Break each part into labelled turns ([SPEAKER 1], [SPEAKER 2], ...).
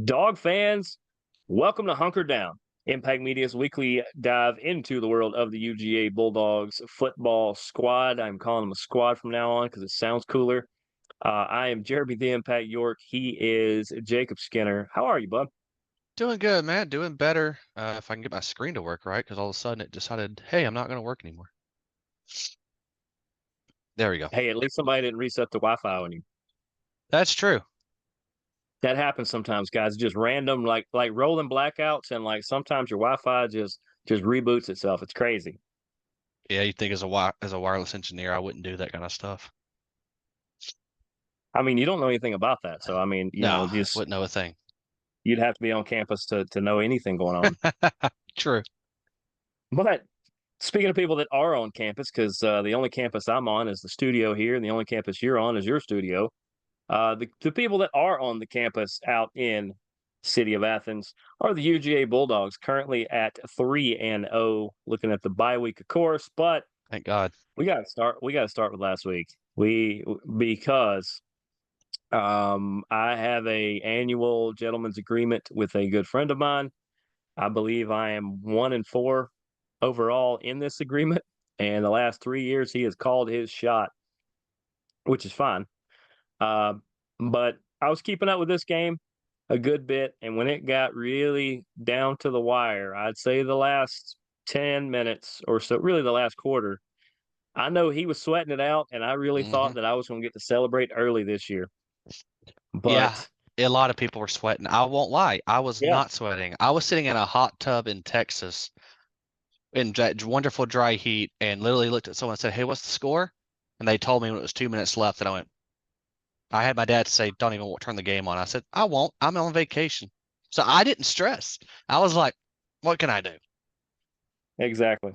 [SPEAKER 1] Dog fans, welcome to Hunker Down, Impact Media's weekly dive into the world of the UGA Bulldogs football squad. I'm calling them a squad from now on because it sounds cooler. I am Jeremy the Impact York. He is Jacob Skinner. How are you, bud?
[SPEAKER 2] Doing good, man. Doing better. If I can get my screen to work right, because all of a sudden it decided, hey, I'm not going to work anymore. There we go.
[SPEAKER 1] Hey, at least somebody didn't reset the Wi-Fi on you.
[SPEAKER 2] That's true.
[SPEAKER 1] That happens sometimes, guys. Just random, like rolling blackouts, and like sometimes your Wi-Fi just reboots itself. It's crazy.
[SPEAKER 2] Yeah, you think as a wireless engineer, I wouldn't do that kind of stuff.
[SPEAKER 1] I mean, you don't know anything about that, so I mean,
[SPEAKER 2] No,
[SPEAKER 1] just
[SPEAKER 2] wouldn't know a thing.
[SPEAKER 1] you'd have to be on campus to know anything going on.
[SPEAKER 2] True.
[SPEAKER 1] But speaking of people that are on campus, because the only campus I'm on is the studio here, and the only campus you're on is your studio. The people that are on the campus out in city of Athens are the UGA Bulldogs, currently at 3-0, looking at the bye week, of course. But
[SPEAKER 2] Thank God.
[SPEAKER 1] we got to start. We got to start with last week. We because I have a annual gentleman's agreement with a good friend of mine. I believe I am 1-4 overall in this agreement. And the last 3 years, he has called his shot, which is fine. Uh, but I was keeping up with this game a good bit. And when it got really down to the wire, I'd say the last 10 minutes or so, really the last quarter, I know he was sweating it out. And I really
[SPEAKER 2] Hmm.
[SPEAKER 1] thought that I was going to get to celebrate early this year.
[SPEAKER 2] Yeah,
[SPEAKER 1] But
[SPEAKER 2] a lot of people were sweating. I won't lie. I was
[SPEAKER 1] yeah,
[SPEAKER 2] not sweating. I was sitting in a hot tub in Texas in that wonderful dry heat and literally looked at someone and said, hey, what's the score? And they told me when it was 2 minutes left, and I went, I had my dad say, "Don't even turn the game on." I said, "I won't. I'm on vacation." So I didn't stress. I was like, "What can I do?"
[SPEAKER 1] exactly.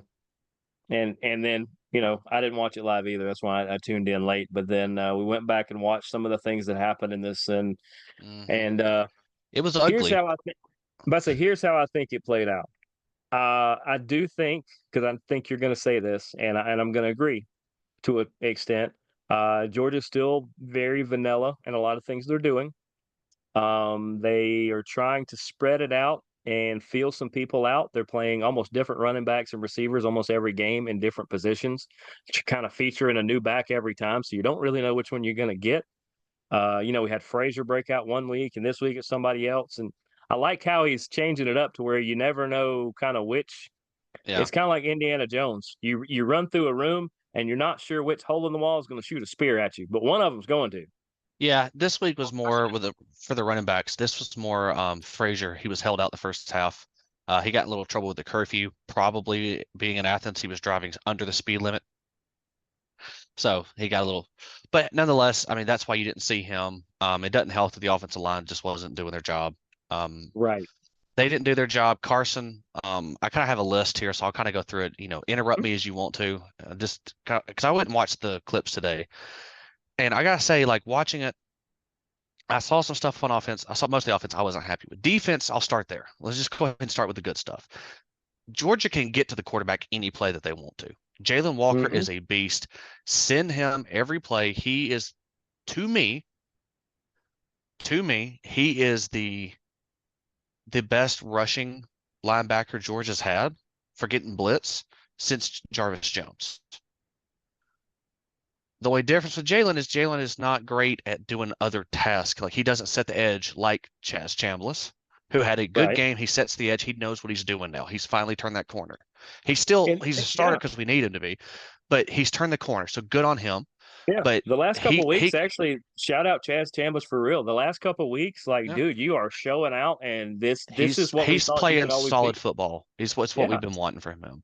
[SPEAKER 1] And then I didn't watch it live either. That's why I tuned in late. But then we went back and watched some of the things that happened in this, and
[SPEAKER 2] Hmm.
[SPEAKER 1] and
[SPEAKER 2] It was
[SPEAKER 1] here's
[SPEAKER 2] ugly.
[SPEAKER 1] how I think. But I say here's how I think it played out. I do think because I think you're going to say this, and I'm going to agree to an extent. Georgia's still very vanilla in a lot of things they're doing. They are trying to spread it out and feel some people out. They're playing almost different running backs and receivers almost every game in different positions, kind of featuring a new back every time. So you don't really know which one you're going to get. We had Frazier break out one week, and this week it's somebody else. And I like how he's changing it up to where you never know kind of which.
[SPEAKER 2] Yeah.
[SPEAKER 1] It's kind of like Indiana Jones. You run through a room and you're not sure which hole in the wall is going to shoot a spear at you, but one of them's going to.
[SPEAKER 2] Yeah, this week was more for the running backs. This was more Frazier. He was held out the first half. He got in a little trouble with the curfew, probably being in Athens. He was driving under the speed limit. So he got a little, but nonetheless, I mean, that's why you didn't see him. It doesn't help that the offensive line just wasn't doing their job. Um,
[SPEAKER 1] Right.
[SPEAKER 2] they didn't do their job. Carson, I kind of have a list here, so I'll kind of go through it. Interrupt me as you want to, just because I went and watched the clips today, and I gotta say, like watching it, I saw some stuff on offense. I saw most of the offense I wasn't happy with. Defense, I'll start there. Let's just go ahead and start with the good stuff. Georgia can get to the quarterback any play that they want to. Jalen Walker
[SPEAKER 1] Mm-hmm.
[SPEAKER 2] is a beast. Send him every play. He is to me, he is the best rushing linebacker Georgia's had for getting blitz since Jarvis Jones. The only difference with Jalen is not great at doing other tasks. Like he doesn't set the edge like Chaz Chambliss, who had a good
[SPEAKER 1] Right.
[SPEAKER 2] game. He sets the edge. He knows what he's doing now. He's finally turned that corner.
[SPEAKER 1] And
[SPEAKER 2] He's a starter
[SPEAKER 1] yeah,
[SPEAKER 2] because we need him to be, but he's turned the corner. So good on him.
[SPEAKER 1] yeah.
[SPEAKER 2] But
[SPEAKER 1] The last couple of weeks,
[SPEAKER 2] he
[SPEAKER 1] actually, shout out Chaz Chambliss for real. The last couple of weeks, like,
[SPEAKER 2] yeah,
[SPEAKER 1] dude, you are showing out, and this is what we
[SPEAKER 2] he's
[SPEAKER 1] thought you
[SPEAKER 2] playing
[SPEAKER 1] could always
[SPEAKER 2] solid
[SPEAKER 1] be.
[SPEAKER 2] football. It's what we've
[SPEAKER 1] Yeah.
[SPEAKER 2] been wanting from him.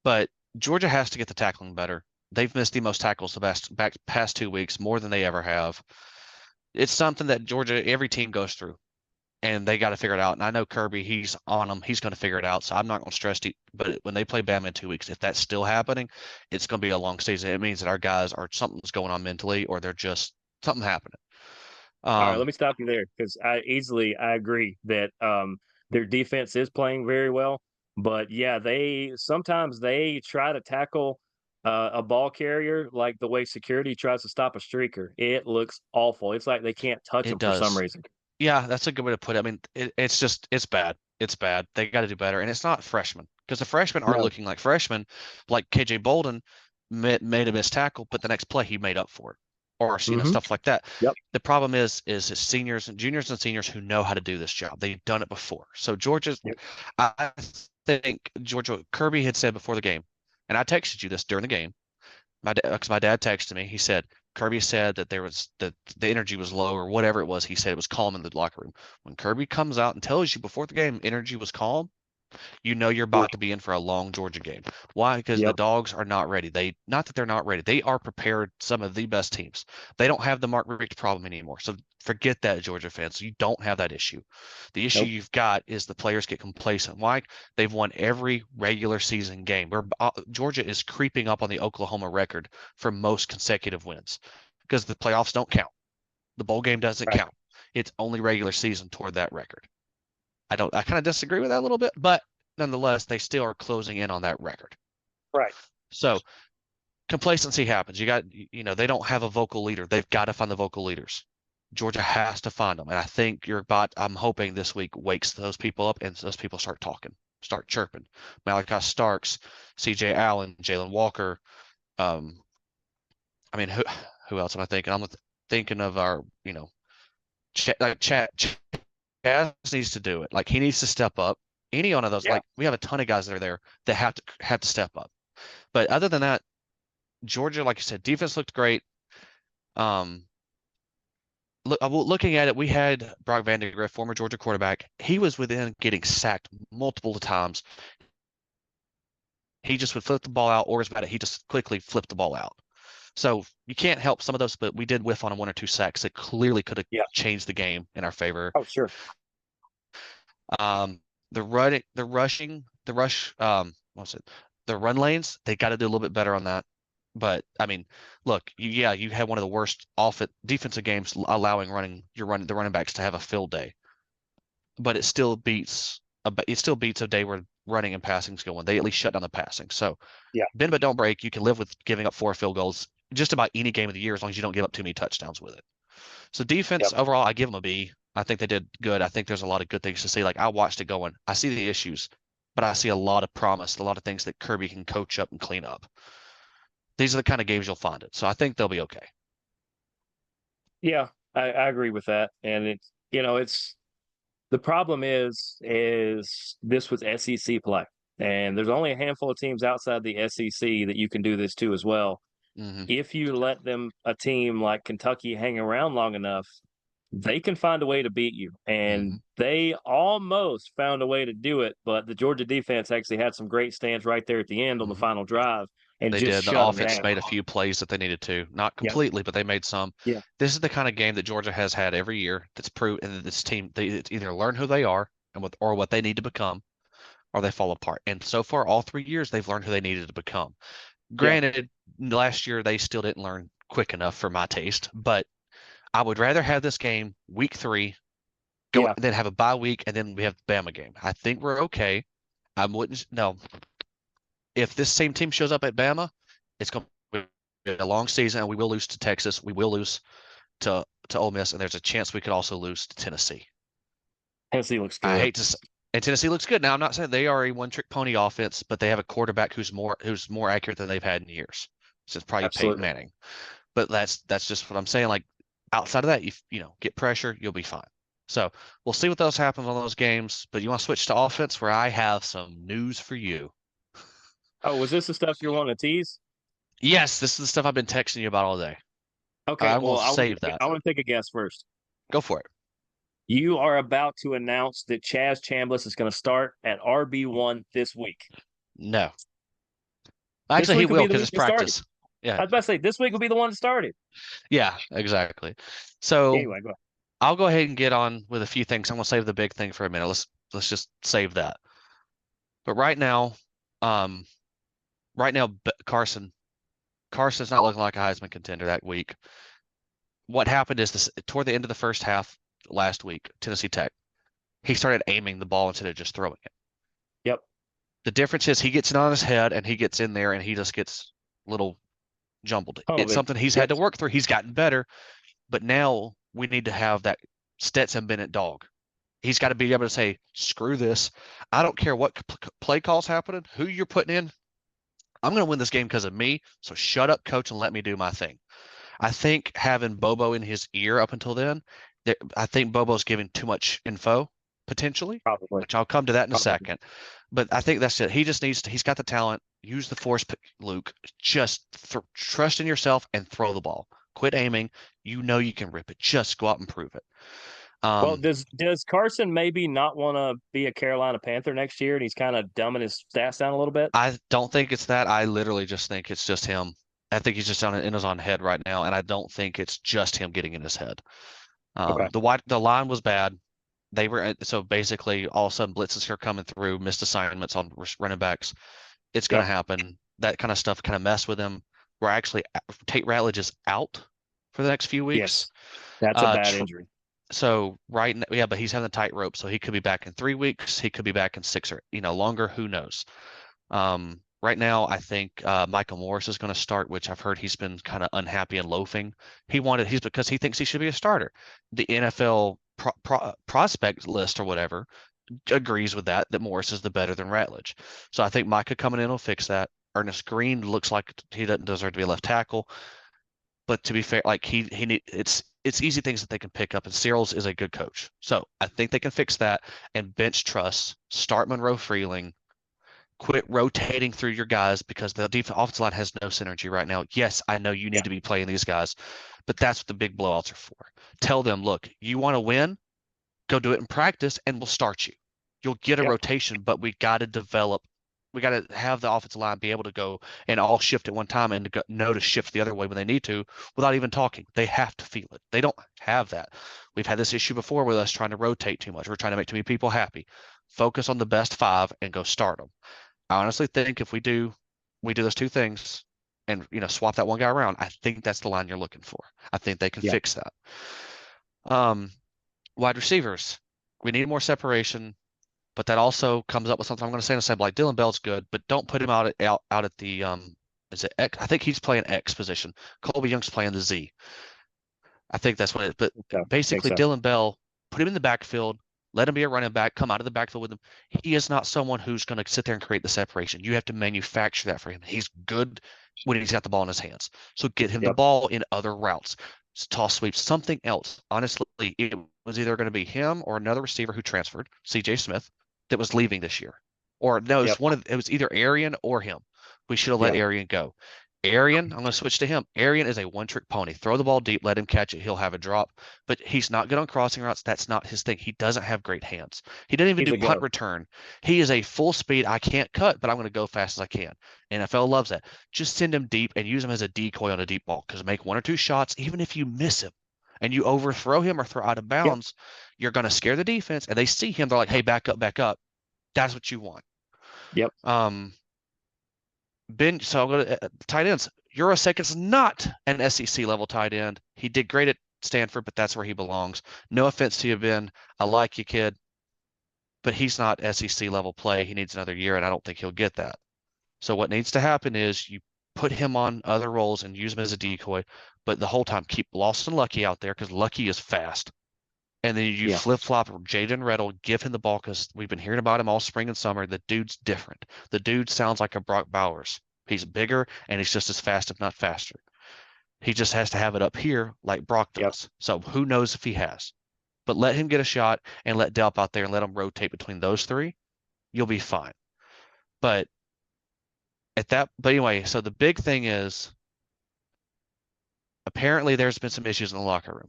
[SPEAKER 2] But Georgia has to get the tackling better. They've missed the most tackles the past 2 weeks, more than they ever have. It's something that Georgia, every team goes through, and they got to figure it out. And I know Kirby, he's on them. He's going to figure it out. So I'm not going to stress it. But when they play Bama in 2 weeks, if that's still happening, it's going to be a long season. It means that our guys are something's going on mentally, or they're just something happening.
[SPEAKER 1] All right, let
[SPEAKER 2] Um,
[SPEAKER 1] me stop you there because I agree that their defense is playing very well, but yeah, they sometimes they try to tackle a ball carrier like the way security tries to stop a streaker. It looks awful. It's like they can't touch
[SPEAKER 2] it
[SPEAKER 1] them for some
[SPEAKER 2] does.
[SPEAKER 1] reason.
[SPEAKER 2] Yeah, that's a good way to put it. I mean, it's bad. It's bad. They got to do better, and it's not freshmen because the freshmen are
[SPEAKER 1] No.
[SPEAKER 2] looking like freshmen, like KJ Bolden made a missed tackle, but the next play he made up for it, or
[SPEAKER 1] Hmm.
[SPEAKER 2] stuff like that.
[SPEAKER 1] Yep.
[SPEAKER 2] The problem is it's seniors and juniors and seniors who know how to do this job. They've done it before. So Georgia's,
[SPEAKER 1] Yep.
[SPEAKER 2] I think Georgia Kirby had said before the game, and I texted you this during the game. Because my dad texted me. He said Kirby said that the energy was low or whatever it was. He said it was calm in the locker room. When Kirby comes out and tells you before the game energy was calm, you know you're
[SPEAKER 1] Ooh.
[SPEAKER 2] about to be in for a long Georgia game. Why? Because the
[SPEAKER 1] Yep.
[SPEAKER 2] Dogs are not ready. Not that they're not ready. They are prepared. Some of the best teams. They don't have the Mark Richt problem anymore. So forget that, Georgia fans. You don't have that issue. The issue
[SPEAKER 1] Nope.
[SPEAKER 2] you've got is the players get complacent. Why? They've won every regular season game. Where Georgia is creeping up on the Oklahoma record for most consecutive wins because the playoffs don't count. The bowl game doesn't
[SPEAKER 1] Right.
[SPEAKER 2] count. It's only regular season toward that record. I kind of disagree with that a little bit, but nonetheless, they still are closing in on that record.
[SPEAKER 1] Right.
[SPEAKER 2] So complacency happens. They don't have a vocal leader. They've got to find the vocal leaders. Georgia has to find them. And I think I'm hoping this week wakes those people up and those people start talking, start chirping. Malachi Starks, CJ Allen, Jalen Walker. Um, I mean, who else am I thinking? I'm thinking of our, Chaz needs to do it. Like he needs to step up. Any one of those,
[SPEAKER 1] Yeah.
[SPEAKER 2] like we have a ton of guys that are there that have to step up. But other than that, Georgia, like you said, defense looked great. Um, looking at it, we had Brock Vandegrift, former Georgia quarterback. He was within getting sacked multiple times. He just would flip the ball out, or as bad, he just quickly flipped the ball out. So you can't help some of those, but we did whiff on a 1 or 2 sacks that clearly could have
[SPEAKER 1] Yeah.
[SPEAKER 2] changed the game in our favor.
[SPEAKER 1] Oh, sure.
[SPEAKER 2] The rushing, the rush, what's it? The run lanes, they got to do a little bit better on that. But I mean, look, you had one of the worst defensive games allowing the running backs to have a field day. But it still beats a day where running and passing's going. They at least shut down the passing. So
[SPEAKER 1] Yeah.
[SPEAKER 2] bend but don't break. You can live with giving up 4 field goals just about any game of the year as long as you don't give up too many touchdowns with it. So defense
[SPEAKER 1] Yep.
[SPEAKER 2] overall, I give them a B. I think they did good. I think there's a lot of good things to see. Like I watched it going. I see the issues, but I see a lot of promise, a lot of things that Kirby can coach up and clean up. These are the kind of games you'll find it. So I think they'll be okay.
[SPEAKER 1] Yeah. I agree with that. And it's the problem is this was SEC play. And there's only a handful of teams outside the SEC that you can do this to as well.
[SPEAKER 2] Hmm.
[SPEAKER 1] If you let a team like Kentucky hang around long enough, they can find a way to beat you. And
[SPEAKER 2] Hmm.
[SPEAKER 1] they almost found a way to do it, but the Georgia defense actually had some great stands right there at the end on the
[SPEAKER 2] Hmm.
[SPEAKER 1] final drive and
[SPEAKER 2] They
[SPEAKER 1] just
[SPEAKER 2] did. The
[SPEAKER 1] shut them
[SPEAKER 2] offense
[SPEAKER 1] down.
[SPEAKER 2] made a few plays that they needed to. Not
[SPEAKER 1] Yep.
[SPEAKER 2] completely, but they made some.
[SPEAKER 1] Yeah.
[SPEAKER 2] This is the kind of game that Georgia has had every year that's proven that this team they either learn who they are or what they need to become, or they fall apart. And so far, all 3 years, they've learned who they needed to become.
[SPEAKER 1] Yeah.
[SPEAKER 2] Granted, last year they still didn't learn quick enough for my taste, but I would rather have this game week 3, go
[SPEAKER 1] Yeah.
[SPEAKER 2] then have a bye week, and then we have the Bama game. I think we're okay. I wouldn't no. If this same team shows up at Bama, it's going to be a long season, and we will lose to Texas. We will lose to Ole Miss, and there's a chance we could also lose to Tennessee.
[SPEAKER 1] Tennessee looks
[SPEAKER 2] I
[SPEAKER 1] good.
[SPEAKER 2] hate to, and Tennessee looks good. Now, I'm not saying they are a one-trick pony offense, but they have a quarterback who's more accurate than they've had in years since probably Peyton
[SPEAKER 1] Absolutely.
[SPEAKER 2] Manning. But that's just what I'm saying. Like outside of that, get pressure, you'll be fine. So we'll see what else happens on those games. But you want to switch to offense, where I have some news for you.
[SPEAKER 1] Oh, was this the stuff you're wanting to tease?
[SPEAKER 2] Yes, this is the stuff I've been texting you about all day.
[SPEAKER 1] Okay,
[SPEAKER 2] I'm
[SPEAKER 1] well,
[SPEAKER 2] gonna save that.
[SPEAKER 1] I want to take a guess first.
[SPEAKER 2] Go for it.
[SPEAKER 1] You are about to announce that Chaz Chambliss is going to start at RB1 this week.
[SPEAKER 2] No,
[SPEAKER 1] This
[SPEAKER 2] actually, he
[SPEAKER 1] week will
[SPEAKER 2] will
[SPEAKER 1] be the
[SPEAKER 2] because
[SPEAKER 1] week
[SPEAKER 2] it's
[SPEAKER 1] to start it.
[SPEAKER 2] practice. Yeah,
[SPEAKER 1] I was about to say this week will be the one to start it.
[SPEAKER 2] yeah, exactly. So
[SPEAKER 1] Anyway, go ahead.
[SPEAKER 2] I'll go ahead and get on with a few things. I'm gonna save the big thing for a minute. Let's just save that. But um, Carson's not looking like a Heisman contender that week. What happened is this toward the end of the first half last week, Tennessee Tech, he started aiming the ball instead of just throwing it.
[SPEAKER 1] Yep.
[SPEAKER 2] The difference is he gets it on his head and he gets in there and he just gets a little jumbled.
[SPEAKER 1] Oh,
[SPEAKER 2] It's
[SPEAKER 1] good.
[SPEAKER 2] something he's had
[SPEAKER 1] Yep.
[SPEAKER 2] to work through. He's gotten better, but now we need to have that Stetson Bennett dog. He's got to be able to say, screw this. I don't care what play calls happening, who you're putting in. I'm going to win this game because of me. So shut up, coach, and let me do my thing. I think having Bobo in his ear up until then, I think Bobo's giving too much info potentially,
[SPEAKER 1] Probably.
[SPEAKER 2] which I'll come to that in a
[SPEAKER 1] Probably.
[SPEAKER 2] second. But I think that's it. He just needs to, he's got the talent. Use the force, Luke. Just trust in yourself and throw the ball. Quit aiming. You know you can rip it. Just go out and prove it.
[SPEAKER 1] Well,
[SPEAKER 2] Um,
[SPEAKER 1] does Carson maybe not want to be a Carolina Panther next year, and he's kind of dumbing his stats down a little bit?
[SPEAKER 2] I don't think it's that. I literally just think it's just him. I think he's just in his own head right now, and I don't think it's just him getting in his head.
[SPEAKER 1] Okay.
[SPEAKER 2] The line was bad. They were so basically all of a sudden blitzes are coming through, missed assignments on running backs. It's going to
[SPEAKER 1] Yep.
[SPEAKER 2] happen. That kind of stuff kind of mess with him. We're actually Tate Ratledge is out for the next few weeks.
[SPEAKER 1] Yes. That's a bad injury.
[SPEAKER 2] So right now, yeah, but he's having the tightrope, so he could be back in 3 weeks. He could be back in 6 or longer. Who knows? Right now, I think Michael Morris is going to start, which I've heard he's been kind of unhappy and loafing. He's because he thinks he should be a starter. The NFL prospect list or whatever agrees with that Morris is the better than Ratledge. So I think Micah coming in will fix that. Ernest Green looks like he doesn't deserve to be a left tackle. But to be fair, like he need it's easy things that they can pick up, and Cyril's is a good coach. So I think they can fix that and bench Truss, start Monroe Freeling, quit rotating through your guys because the offensive line has no synergy right now. Yes, I know you
[SPEAKER 1] Yeah.
[SPEAKER 2] need to be playing these guys, but that's what the big blowouts are for. Tell them, look, you want to win, go do it in practice, and we'll start you. You'll get a
[SPEAKER 1] Yep.
[SPEAKER 2] rotation, but we got to develop. We got to have the offensive line be able to go and all shift at one time and to know to shift the other way when they need to without even talking. They have to feel it. They don't have that. We've had this issue before with us trying to rotate too much. We're trying to make too many people happy. Focus on the best five and go start them. I honestly think if we do those two things and swap that one guy around, I think that's the line you're looking for. I think they can
[SPEAKER 1] Yeah.
[SPEAKER 2] fix that. Um, Wide receivers, we need more separation, but that also comes up with something I'm going to say in a second. Like Dylan Bell's good, but don't put him out at the is it X? I think he's playing X position. Colby Young's playing the Z. I think that's what it is. But
[SPEAKER 1] Okay. Think
[SPEAKER 2] basically,
[SPEAKER 1] so.
[SPEAKER 2] Dylan Bell, put him in the backfield, let him be a running back, come out of the backfield with him. He is not someone who's going to sit there and create the separation. You have to manufacture that for him. He's good when he's got the ball in his hands. So get him the
[SPEAKER 1] Yep.
[SPEAKER 2] ball in other routes, toss sweeps, something else. Honestly, it was either going to be him or another receiver who transferred, CJ Smith, that was leaving this year. Or no,
[SPEAKER 1] Yep.
[SPEAKER 2] it was either Arian or him. We should have let
[SPEAKER 1] Yeah.
[SPEAKER 2] Arian go. Arian, I'm going to switch to him. Arian is a one-trick pony. Throw the ball deep, let him catch it. He'll have a drop, but he's not good on crossing routes. That's not his thing. He doesn't have great hands. He doesn't even
[SPEAKER 1] He's
[SPEAKER 2] do
[SPEAKER 1] a
[SPEAKER 2] punt
[SPEAKER 1] gunner.
[SPEAKER 2] return. He is a full speed. I can't cut, but I'm going to go fast as I can. NFL loves that. Just send him deep and use him as a decoy on a deep ball because make one or two shots, even if you miss him and you overthrow him or throw out of
[SPEAKER 1] Yep.
[SPEAKER 2] bounds, you're going to scare the defense. And they see him. They're like, hey, back up, back up. That's what you want.
[SPEAKER 1] Yep.
[SPEAKER 2] Um, so I'll go to tight ends. Eurosek is not an SEC level tight end. He did great at Stanford, but that's where he belongs. No offense to you, Ben. I like you, kid, but he's not SEC level play. He needs another year, and I don't think he'll get that. So what needs to happen is you put him on other roles and use him as a decoy, but the whole time keep Lawson Lucky out there because Lucky is fast. And then you
[SPEAKER 1] Yeah.
[SPEAKER 2] flip flop Jaden Reddle, give him the ball because we've been hearing about him all spring and summer. The dude's different. The dude sounds like a Brock Bowers. He's bigger and he's just as fast, if not faster. He just has to have it up here like Brock
[SPEAKER 1] Yep.
[SPEAKER 2] does. So who knows if he has? But let him get a shot and let Delp out there and let him rotate between those three. You'll be fine. But but anyway, so the big thing is apparently there's been some issues in the locker room.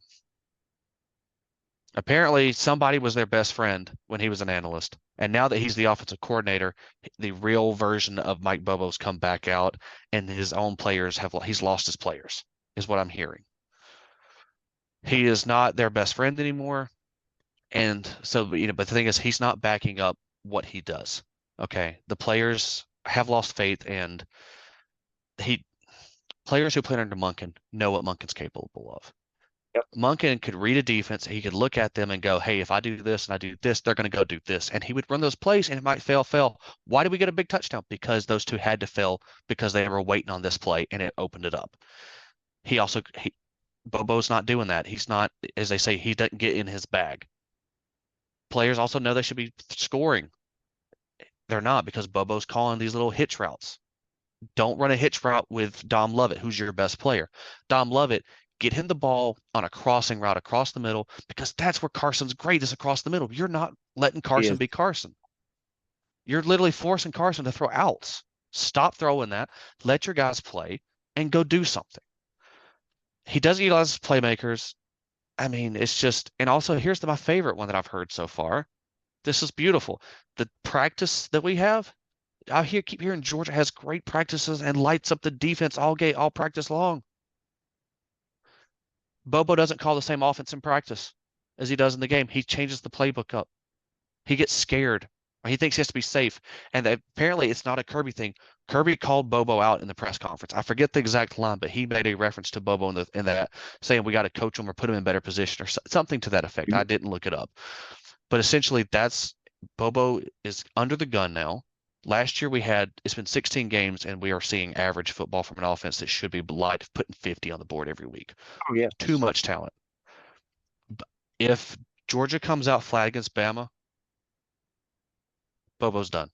[SPEAKER 2] Apparently, somebody was their best friend when he was an analyst. And now that he's the offensive coordinator, the real version of Mike Bobo's come back out, and his own players he's lost his players, is what I'm hearing. He is not their best friend anymore. And so, but the thing is, he's not backing up what he does. Okay. The players have lost faith, and he players who play under Munkin know what Munkin's capable of.
[SPEAKER 1] Yep.
[SPEAKER 2] Monken could read a defense. He could look at them and go, hey, if I do this and I do this, they're going to go do this. And he would run those plays and it might fail. Why did we get a big touchdown? Because those two had to fail because they were waiting on this play and it opened it up. He also, Bobo's not doing that. He's not, as they say, he doesn't get in his bag. Players also know they should be scoring. They're not because Bobo's calling these little hitch routes. Don't run a hitch route with Dom Lovett, who's your best player. Dom Lovett, get him the ball on a crossing route across the middle because that's where Carson's great is across the middle. You're not letting
[SPEAKER 1] He
[SPEAKER 2] Carson
[SPEAKER 1] is.
[SPEAKER 2] be Carson. You're literally forcing Carson to throw outs. Stop throwing that. Let your guys play and go do something. He doesn't utilize his playmakers. I mean, it's just, and also here's my favorite one that I've heard so far. This is beautiful. The practice that we have, keep hearing Georgia has great practices and lights up the defense all game, all practice long. Bobo doesn't call the same offense in practice as he does in the game. He changes the playbook up. He gets scared. Or he thinks he has to be safe. And apparently it's not a Kirby thing. Kirby called Bobo out in the press conference. I forget the exact line, but he made a reference to Bobo in that saying we got to coach him or put him in better position or something to that effect. I didn't look it up. But essentially that's Bobo is under the gun now. Last year it's been 16 games and we are seeing average football from an offense that should be light putting 50 on the board every week.
[SPEAKER 1] Oh yeah.
[SPEAKER 2] Too much talent. If Georgia comes out flat against Bama, Bobo's done.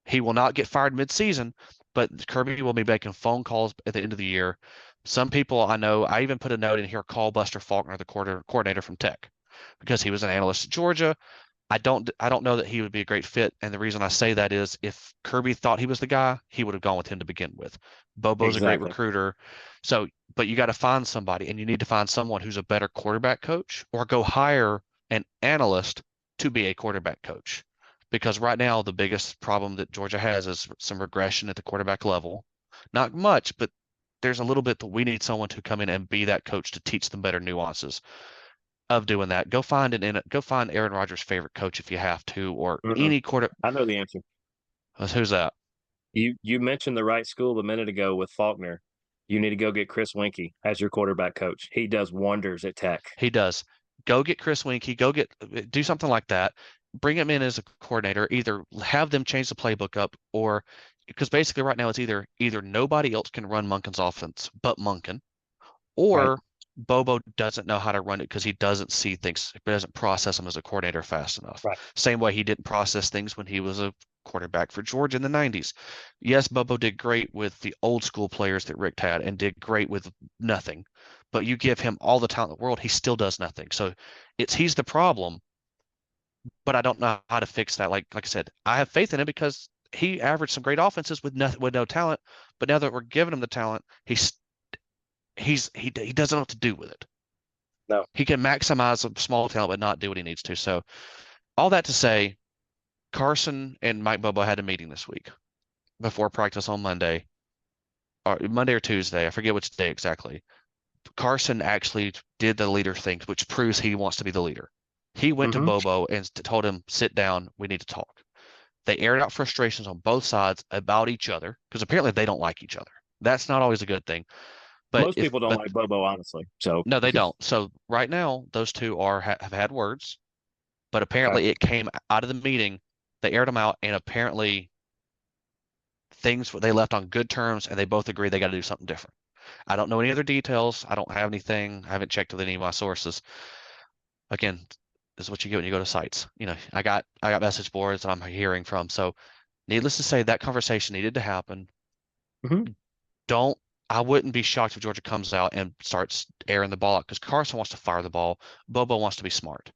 [SPEAKER 2] He will not get fired midseason, but Kirby will be making phone calls at the end of the year. Some people I know, I even put a note in here, call Buster Faulkner, the coordinator from Tech, because he was an analyst at Georgia. I don't know that he would be a great fit. And the reason I say that is if Kirby thought he was the guy, he would have gone with him to begin with. Bobo's a great
[SPEAKER 1] Exactly.
[SPEAKER 2] recruiter. So, but you got to find somebody and you need to find someone who's a better quarterback coach or go hire an analyst to be a quarterback coach. Because right now the biggest problem that Georgia has is some regression at the quarterback level. Not much, but there's a little bit that we need someone to come in and be that coach to teach them better nuances of doing that. Go find Aaron Rodgers' favorite coach if you have to, or
[SPEAKER 1] Mm-mm.
[SPEAKER 2] any quarter.
[SPEAKER 1] I know the answer.
[SPEAKER 2] Who's that?
[SPEAKER 1] You mentioned the right school a minute ago with Faulkner. You need to go get Chris Winkie as your quarterback coach. He does wonders at Tech.
[SPEAKER 2] He does. Go get Chris Winkie. Do something like that. Bring him in as a coordinator. Either have them change the playbook up, or because basically right now it's either nobody else can run Munkin's offense but Munkin,
[SPEAKER 1] Right.
[SPEAKER 2] or Bobo doesn't know how to run it because he doesn't see things, he doesn't process them as a coordinator fast enough.
[SPEAKER 1] Right.
[SPEAKER 2] Same way he didn't process things when he was a quarterback for Georgia in the 90s. Yes, Bobo did great with the old school players that Rick had and did great with nothing. But you give him all the talent in the world, he still does nothing. So he's the problem, but I don't know how to fix that. Like I said, I have faith in him because he averaged some great offenses with no talent. But now that we're giving him the talent, he doesn't know what to do with it.
[SPEAKER 1] No.
[SPEAKER 2] He can maximize a small talent but not do what he needs to. So all that to say, Carson and Mike Bobo had a meeting this week before practice on Monday or Tuesday. I forget which day exactly. Carson actually did the leader thing, which proves he wants to be the leader. He went to
[SPEAKER 1] Mm-hmm.
[SPEAKER 2] Bobo and told him, sit down, we need to talk. They aired out frustrations on both sides about each other because apparently they don't like each other. That's not always a good thing.
[SPEAKER 1] Most people don't
[SPEAKER 2] But
[SPEAKER 1] like Bobo, honestly. So
[SPEAKER 2] no, they don't. So right now, those two have had words, but
[SPEAKER 1] okay.
[SPEAKER 2] apparently it came out of the meeting. They aired them out, and apparently they left on good terms, and they both agree they got to do something different. I don't know any other details. I don't have anything. I haven't checked with any of my sources. Again, this is what you get when you go to sites. I got message boards I'm hearing from. So needless to say, that conversation needed to happen.
[SPEAKER 1] Mm-hmm.
[SPEAKER 2] Don't I wouldn't be shocked if Georgia comes out and starts airing the ball out because Carson wants to fire the ball. Bobo wants to be smart.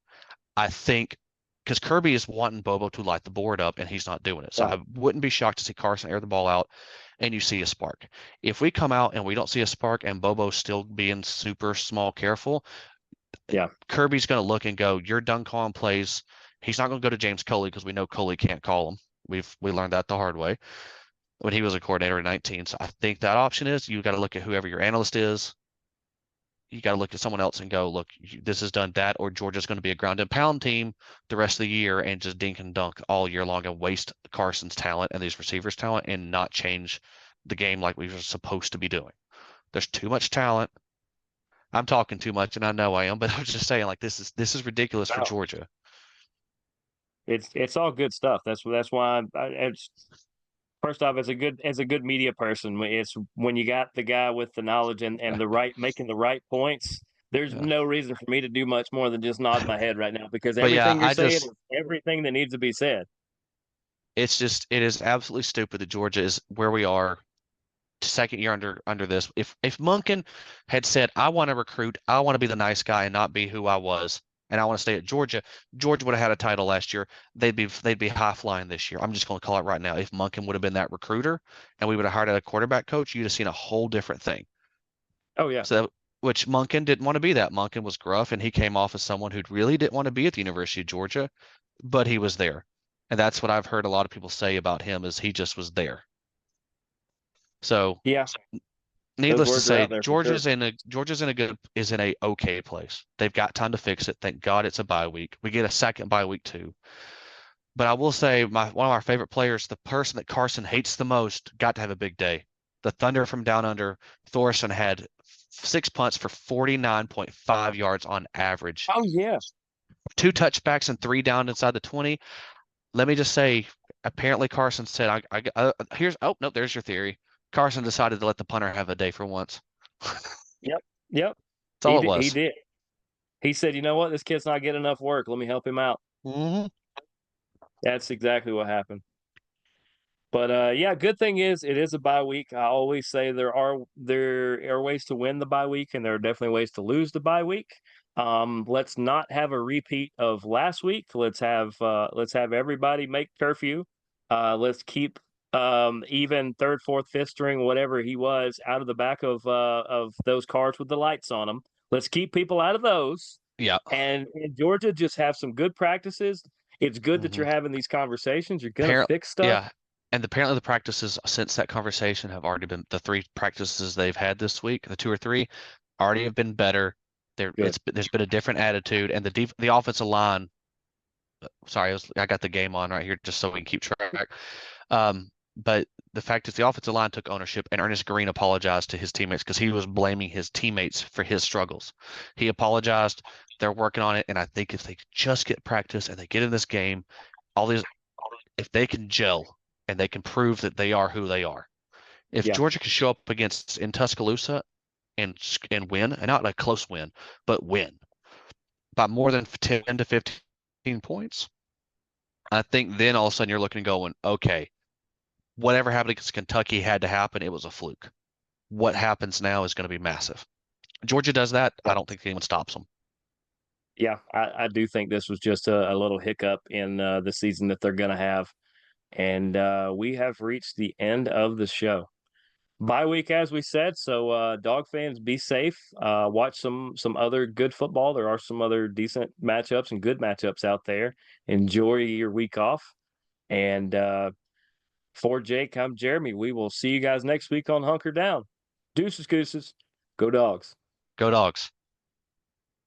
[SPEAKER 2] I think because Kirby is wanting Bobo to light the board up and he's not doing it. So
[SPEAKER 1] Right.
[SPEAKER 2] I wouldn't be shocked to see Carson air the ball out and you see a spark. If we come out and we don't see a spark and Bobo's still being super small, careful,
[SPEAKER 1] Yeah.
[SPEAKER 2] Kirby's going to look and go, you're done calling plays. He's not going to go to James Coley because we know Coley can't call them. We learned that the hard way when he was a coordinator in 19. So I think that option is you got to look at whoever your analyst is. You got to look at someone else and go, look, this has done that, or Georgia's going to be a ground and pound team the rest of the year and just dink and dunk all year long and waste Carson's talent and these receivers' talent and not change the game like we were supposed to be doing. There's too much talent. I'm talking too much, and I know I am, but I was just saying, like this is ridiculous for
[SPEAKER 1] No.
[SPEAKER 2] Georgia.
[SPEAKER 1] It's all good stuff. That's why it's First off, as a good media person, it's when you got the guy with the knowledge and the right making the right points. There's
[SPEAKER 2] Yeah.
[SPEAKER 1] no reason for me to do much more than just nod my head right now because
[SPEAKER 2] But yeah,
[SPEAKER 1] everything you're saying is everything that needs to be said.
[SPEAKER 2] it is absolutely stupid that Georgia is where we are, second year under this. If Munkin had said, I want to recruit, I want to be the nice guy and not be who I was, and I want to stay at Georgia, Georgia would have had a title last year. They'd be high flying this year. I'm just going to call it right now. If Munkin would have been that recruiter and we would have hired a quarterback coach, you'd have seen a whole different thing.
[SPEAKER 1] Oh yeah,
[SPEAKER 2] So which Munkin didn't want to be that. Munkin was gruff and he came off as someone who really didn't want to be at the University of Georgia, but he was there. And that's what I've heard a lot of people say about him is he just was there. So
[SPEAKER 1] yeah. Those
[SPEAKER 2] needless to
[SPEAKER 1] words are
[SPEAKER 2] say,
[SPEAKER 1] out there for sure.
[SPEAKER 2] Georgia's in a good is in a okay place. They've got time to fix it. Thank God it's a bye week. We get a second bye week too. But I will say one of our favorite players, the person that Carson hates the most, got to have a big day. The Thunder from down under, Thorson had 6 punts for 49.5 yards on average.
[SPEAKER 1] Oh yeah,
[SPEAKER 2] Two touchbacks and three down inside the 20. Let me just say, apparently Carson said, here's, oh, no, there's your theory. Carson decided to let the punter have a day for once.
[SPEAKER 1] yep, yep.
[SPEAKER 2] That's all it
[SPEAKER 1] He
[SPEAKER 2] was.
[SPEAKER 1] did. He said, you know what, this kid's not getting enough work. Let me help him out.
[SPEAKER 2] Hmm.
[SPEAKER 1] That's exactly what happened. But yeah, good thing is it is a bye week. I always say there are ways to win the bye week, and there are definitely ways to lose the bye week. Let's not have a repeat of last week. Let's have everybody make curfew. Let's keep even third, fourth, fifth string, whatever he was, out of the back of those cars with the lights on them. Let's keep people out of those.
[SPEAKER 2] Yeah.
[SPEAKER 1] And in Georgia, just have some good practices. It's good that
[SPEAKER 2] Hmm.
[SPEAKER 1] you're having these conversations. You're gonna
[SPEAKER 2] Apparently,
[SPEAKER 1] fix stuff.
[SPEAKER 2] yeah. And apparently the practices since that conversation have already been the three practices they've had this week, the two or three, already have been better.
[SPEAKER 1] Good.
[SPEAKER 2] There's been a different attitude, and the offensive line. Sorry, I got the game on right here just so we can keep track. But the fact is, the offensive line took ownership, and Ernest Green apologized to his teammates because he was blaming his teammates for his struggles. He apologized. They're working on it, and I think if they just get practice and they get in this game, all these if they can gel and they can prove that they are who they are. If
[SPEAKER 1] Yeah.
[SPEAKER 2] Georgia can show up against in Tuscaloosa and win, and not a close win, but win by more than 10 to 15 points, I think then all of a sudden you're looking and going, okay, whatever happened against Kentucky had to happen. It was a fluke. What happens now is going to be massive. Georgia does that. I don't think anyone stops them.
[SPEAKER 1] Yeah, I do think this was just a little hiccup in the season that they're going to have. And we have reached the end of the show. Bye week, as we said. So, dog fans, be safe. Watch some other good football. There are some other decent matchups and good matchups out there. Enjoy your week off. And for Jake, I'm Jeremy. We will see you guys next week on Hunker Down. Deuces, gooses. Go dogs.
[SPEAKER 2] Go Dogs.